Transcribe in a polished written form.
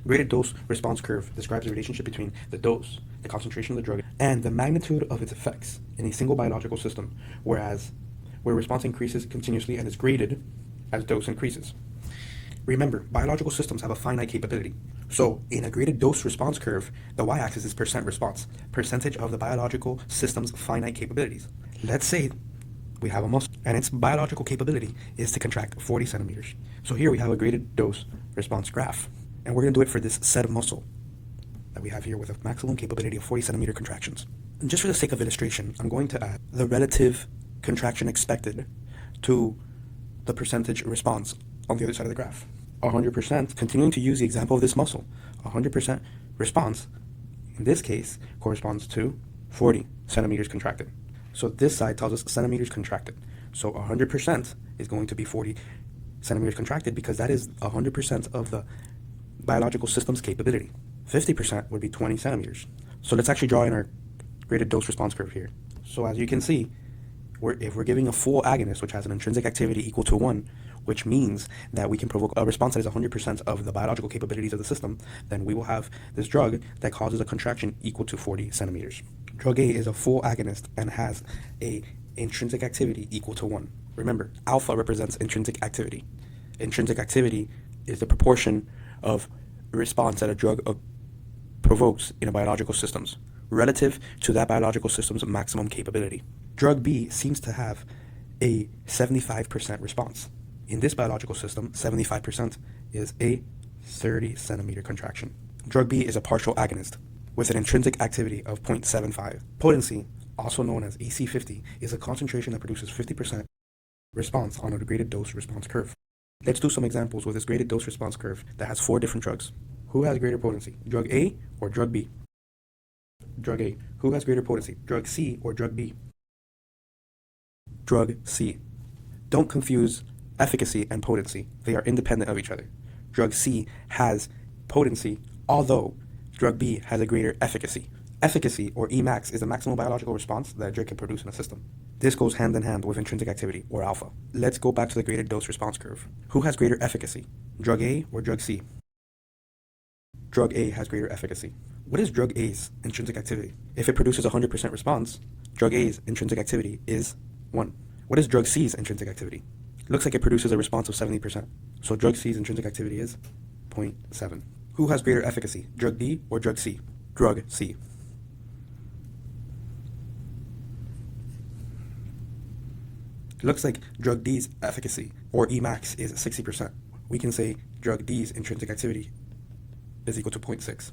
Graded dose response curve describes the relationship between the dose, the concentration of the drug, and the magnitude of its effects in a single biological system, where response increases continuously and is graded as dose increases. Remember, biological systems have a finite capability. So, in a graded dose response curve, the y-axis is percent response, percentage of the biological system's finite capabilities. Let's say we have a muscle, and its biological capability is to contract 40 centimeters. So here we have a graded dose response graph, and we're going to do it for this set of muscle that we have here with a maximum capability of 40 centimeter contractions. And just for the sake of illustration, I'm going to add the relative contraction expected to the percentage response on the other side of the graph. 100%, continuing to use the example of this muscle, 100% response, in this case, corresponds to 40 centimeters contracted. So this side tells us centimeters contracted. So 100% is going to be 40 centimeters contracted because that is 100% of the biological system's capability. 50% would be 20 centimeters. So let's actually draw in our graded dose response curve here. So as you can see, if we're giving a full agonist, which has an intrinsic activity equal to 1, which means that we can provoke a response that is 100% of the biological capabilities of the system, then we will have this drug that causes a contraction equal to 40 centimeters. Drug A is a full agonist and has a intrinsic activity equal to 1. Remember, alpha represents intrinsic activity. Intrinsic activity is the proportion of response that a drug provokes in a biological systems relative to that biological system's maximum capability. Drug B seems to have a 75% response. In this biological system, 75% is a 30 centimeter contraction. Drug B is a partial agonist with an intrinsic activity of 0.75. Potency, also known as EC50, is a concentration that produces 50% response on a graded dose response curve. Let's do some examples with this graded dose response curve that has 4 different drugs. Who has greater potency, drug A or drug B? Drug A. Who has greater potency, drug C or drug B? Drug C. Don't confuse efficacy and potency. They are independent of each other. Drug C has potency, although drug B has a greater efficacy. Efficacy, or Emax, is the maximal biological response that a drug can produce in a system. This goes hand in hand with intrinsic activity, or alpha. Let's go back to the graded dose response curve. Who has greater efficacy, drug A or drug C? Drug A has greater efficacy. What is drug A's intrinsic activity? If it produces 100% response, drug A's intrinsic activity is 1. What is drug C's intrinsic activity? Looks like it produces a response of 70%. So drug C's intrinsic activity is 0.7. Who has greater efficacy, drug B or drug C? Drug C. It looks like drug D's efficacy, or Emax, is 60%. We can say drug D's intrinsic activity is equal to 0.6.